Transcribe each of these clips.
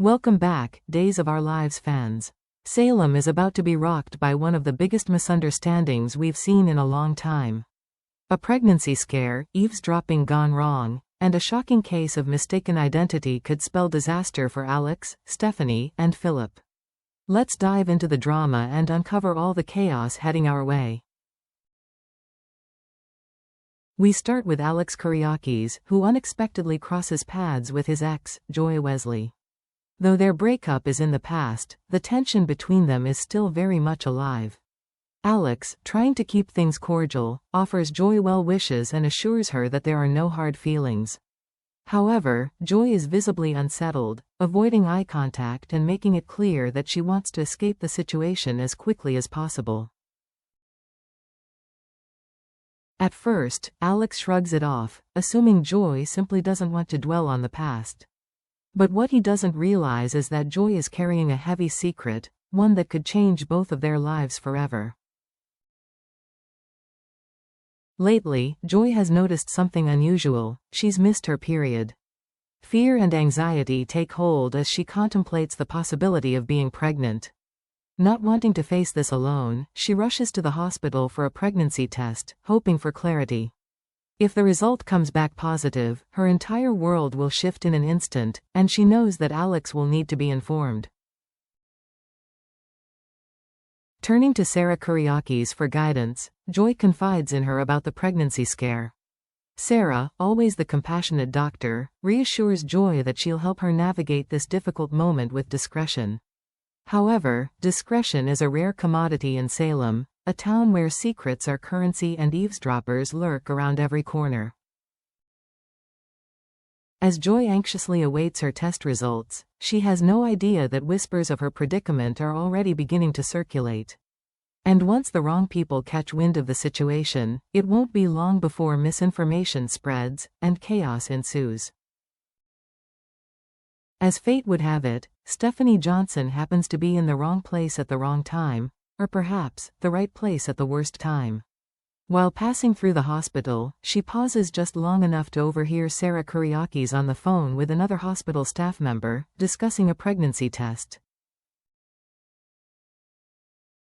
Welcome back, Days of Our Lives fans. Salem is about to be rocked by one of the biggest misunderstandings we've seen in a long time. A pregnancy scare, eavesdropping gone wrong, and a shocking case of mistaken identity could spell disaster for Alex, Stephanie, and Philip. Let's dive into the drama and uncover all the chaos heading our way. We start with Alex Kyriakis, who unexpectedly crosses paths with his ex, Joy Wesley. Though their breakup is in the past, the tension between them is still very much alive. Alex, trying to keep things cordial, offers Joy well wishes and assures her that there are no hard feelings. However, Joy is visibly unsettled, avoiding eye contact and making it clear that she wants to escape the situation as quickly as possible. At first, Alex shrugs it off, assuming Joy simply doesn't want to dwell on the past. But what he doesn't realize is that Joy is carrying a heavy secret, one that could change both of their lives forever. Lately, Joy has noticed something unusual. She's missed her period. Fear and anxiety take hold as she contemplates the possibility of being pregnant. Not wanting to face this alone, she rushes to the hospital for a pregnancy test, hoping for clarity. If the result comes back positive, her entire world will shift in an instant, and she knows that Alex will need to be informed. Turning to Sarah Kyriakis for guidance, Joy confides in her about the pregnancy scare. Sarah, always the compassionate doctor, reassures Joy that she'll help her navigate this difficult moment with discretion. However, discretion is a rare commodity in Salem, a town where secrets are currency and eavesdroppers lurk around every corner. As Joy anxiously awaits her test results, she has no idea that whispers of her predicament are already beginning to circulate. And once the wrong people catch wind of the situation, it won't be long before misinformation spreads, and chaos ensues. As fate would have it, Stephanie Johnson happens to be in the wrong place at the wrong time, or perhaps, the right place at the worst time. While passing through the hospital, she pauses just long enough to overhear Sarah Kyriakis on the phone with another hospital staff member, discussing a pregnancy test.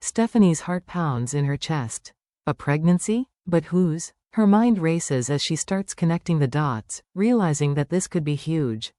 Stephanie's heart pounds in her chest. A pregnancy? But whose? Her mind races as she starts connecting the dots, realizing that this could be huge.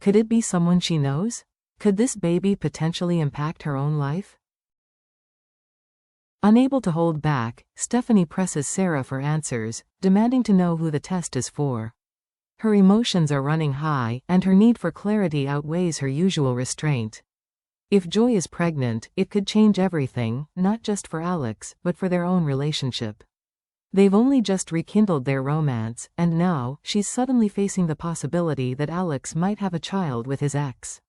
Could it be someone she knows? Could this baby potentially impact her own life? Unable to hold back, Stephanie presses Sarah for answers, demanding to know who the test is for. Her emotions are running high, and her need for clarity outweighs her usual restraint. If Joy is pregnant, it could change everything, not just for Alex, but for their own relationship. They've only just rekindled their romance, and now, she's suddenly facing the possibility that Alex might have a child with his ex.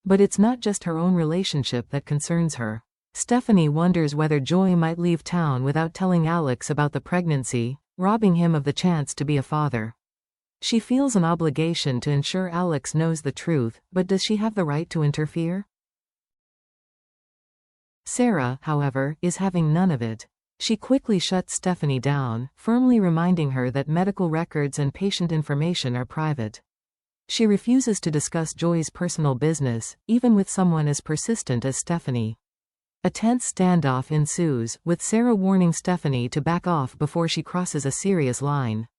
But it's not just her own relationship that concerns her. Stephanie wonders whether Joy might leave town without telling Alex about the pregnancy, robbing him of the chance to be a father. She feels an obligation to ensure Alex knows the truth, but does she have the right to interfere? Sarah, however, is having none of it. She quickly shuts Stephanie down, firmly reminding her that medical records and patient information are private. She refuses to discuss Joy's personal business, even with someone as persistent as Stephanie. A tense standoff ensues, with Sarah warning Stephanie to back off before she crosses a serious line.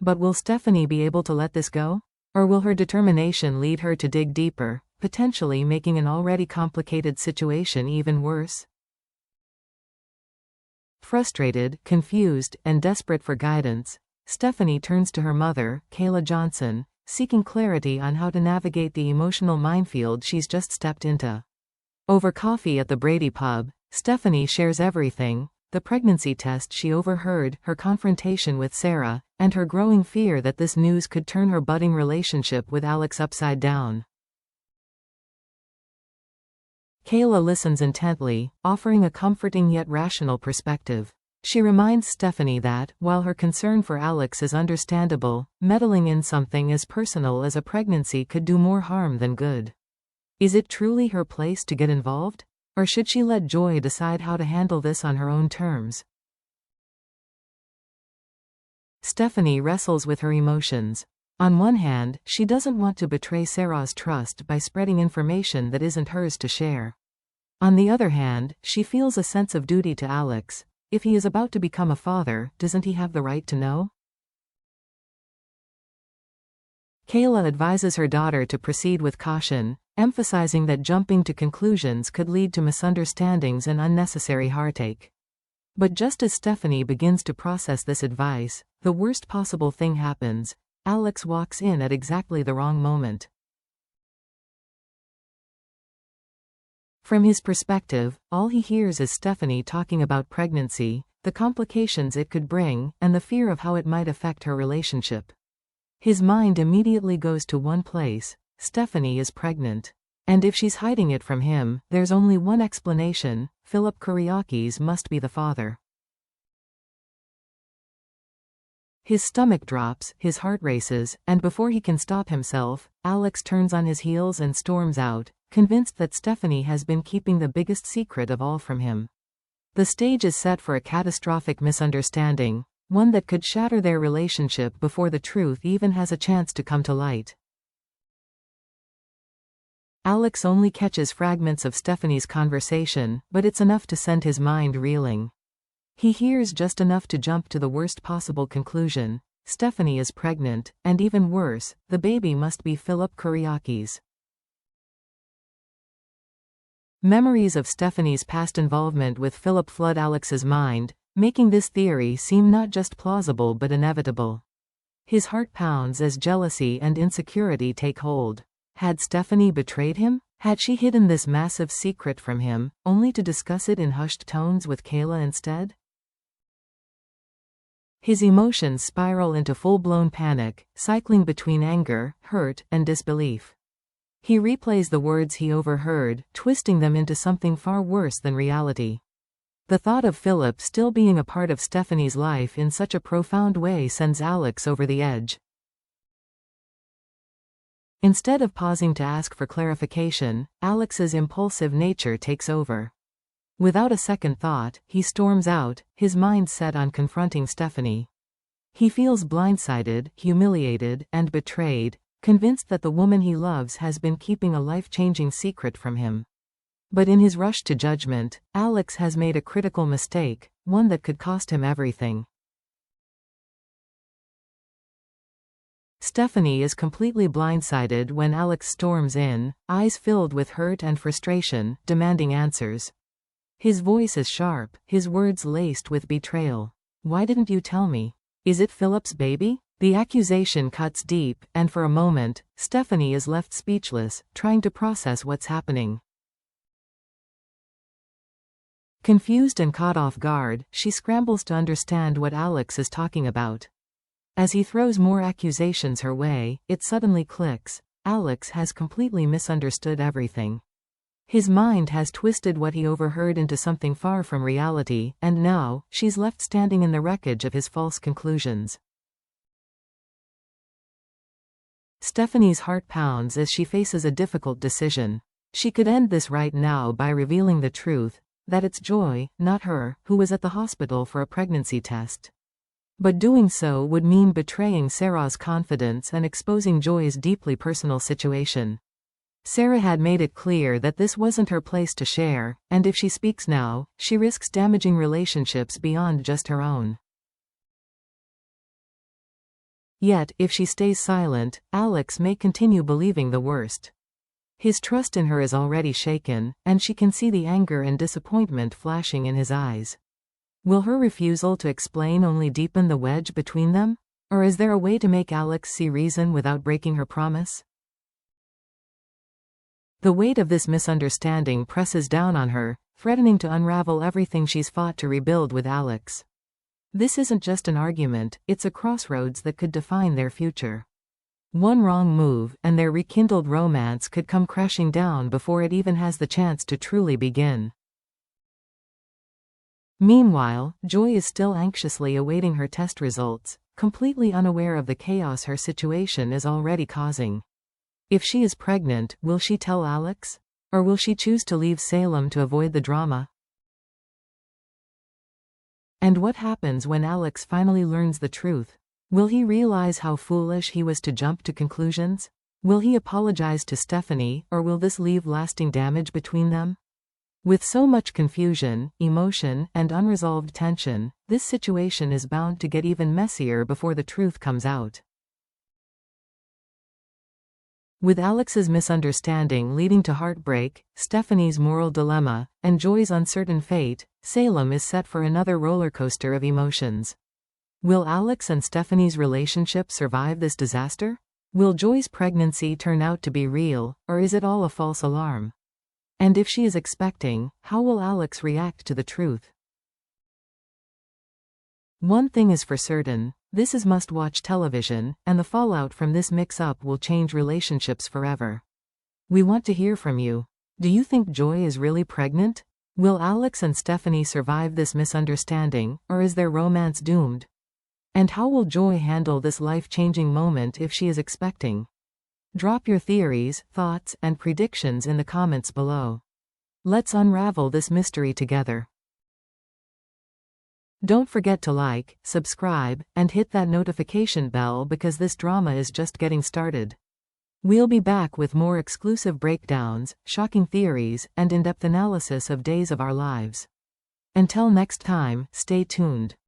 But will Stephanie be able to let this go? Or will her determination lead her to dig deeper, potentially making an already complicated situation even worse? Frustrated, confused, and desperate for guidance, Stephanie turns to her mother, Kayla Johnson, seeking clarity on how to navigate the emotional minefield she's just stepped into. Over coffee at the Brady pub, Stephanie shares everything: the pregnancy test she overheard, her confrontation with Sarah, and her growing fear that this news could turn her budding relationship with Alex upside down. Kayla listens intently, offering a comforting yet rational perspective. She reminds Stephanie that, while her concern for Alex is understandable, meddling in something as personal as a pregnancy could do more harm than good. Is it truly her place to get involved? Or should she let Joy decide how to handle this on her own terms? Stephanie wrestles with her emotions. On one hand, she doesn't want to betray Sarah's trust by spreading information that isn't hers to share. On the other hand, she feels a sense of duty to Alex. If he is about to become a father, doesn't he have the right to know? Kayla advises her daughter to proceed with caution, emphasizing that jumping to conclusions could lead to misunderstandings and unnecessary heartache. But just as Stephanie begins to process this advice, the worst possible thing happens. Alex walks in at exactly the wrong moment. From his perspective, all he hears is Stephanie talking about pregnancy, the complications it could bring, and the fear of how it might affect her relationship. His mind immediately goes to one place: Stephanie is pregnant. And if she's hiding it from him, there's only one explanation: Philip Kyriakis must be the father. His stomach drops, his heart races, and before he can stop himself, Alex turns on his heels and storms out, convinced that Stephanie has been keeping the biggest secret of all from him. The stage is set for a catastrophic misunderstanding, one that could shatter their relationship before the truth even has a chance to come to light. Alex only catches fragments of Stephanie's conversation, but it's enough to send his mind reeling. He hears just enough to jump to the worst possible conclusion: Stephanie is pregnant, and even worse, the baby must be Philip Kyriakis. Memories of Stephanie's past involvement with Philip flood Alex's mind, making this theory seem not just plausible but inevitable. His heart pounds as jealousy and insecurity take hold. Had Stephanie betrayed him? Had she hidden this massive secret from him, only to discuss it in hushed tones with Kayla instead? His emotions spiral into full-blown panic, cycling between anger, hurt, and disbelief. He replays the words he overheard, twisting them into something far worse than reality. The thought of Philip still being a part of Stephanie's life in such a profound way sends Alex over the edge. Instead of pausing to ask for clarification, Alex's impulsive nature takes over. Without a second thought, he storms out, his mind set on confronting Stephanie. He feels blindsided, humiliated, and betrayed, convinced that the woman he loves has been keeping a life-changing secret from him. But in his rush to judgment, Alex has made a critical mistake, one that could cost him everything. Stephanie is completely blindsided when Alex storms in, eyes filled with hurt and frustration, demanding answers. His voice is sharp, his words laced with betrayal. "Why didn't you tell me? Is it Philip's baby?" The accusation cuts deep, and for a moment, Stephanie is left speechless, trying to process what's happening. Confused and caught off guard, she scrambles to understand what Alex is talking about. As he throws more accusations her way, it suddenly clicks: Alex has completely misunderstood everything. His mind has twisted what he overheard into something far from reality, and now, she's left standing in the wreckage of his false conclusions. Stephanie's heart pounds as she faces a difficult decision. She could end this right now by revealing the truth, that it's Joy, not her, who was at the hospital for a pregnancy test. But doing so would mean betraying Sarah's confidence and exposing Joy's deeply personal situation. Sarah had made it clear that this wasn't her place to share, and if she speaks now, she risks damaging relationships beyond just her own. Yet, if she stays silent, Alex may continue believing the worst. His trust in her is already shaken, and she can see the anger and disappointment flashing in his eyes. Will her refusal to explain only deepen the wedge between them? Or is there a way to make Alex see reason without breaking her promise? The weight of this misunderstanding presses down on her, threatening to unravel everything she's fought to rebuild with Alex. This isn't just an argument, it's a crossroads that could define their future. One wrong move, and their rekindled romance could come crashing down before it even has the chance to truly begin. Meanwhile, Joy is still anxiously awaiting her test results, completely unaware of the chaos her situation is already causing. If she is pregnant, will she tell Alex? Or will she choose to leave Salem to avoid the drama? And what happens when Alex finally learns the truth? Will he realize how foolish he was to jump to conclusions? Will he apologize to Stephanie, or will this leave lasting damage between them? With so much confusion, emotion, and unresolved tension, this situation is bound to get even messier before the truth comes out. With Alex's misunderstanding leading to heartbreak, Stephanie's moral dilemma, and Joy's uncertain fate, Salem is set for another roller coaster of emotions. Will Alex and Stephanie's relationship survive this disaster? Will Joy's pregnancy turn out to be real, or is it all a false alarm? And if she is expecting, how will Alex react to the truth? One thing is for certain, this is must-watch television, and the fallout from this mix-up will change relationships forever. We want to hear from you. Do you think Joy is really pregnant? Will Alex and Stephanie survive this misunderstanding, or is their romance doomed? And how will Joy handle this life-changing moment if she is expecting? Drop your theories, thoughts, and predictions in the comments below. Let's unravel this mystery together. Don't forget to like, subscribe, and hit that notification bell because this drama is just getting started. We'll be back with more exclusive breakdowns, shocking theories, and in-depth analysis of days of our lives. Until next time, stay tuned.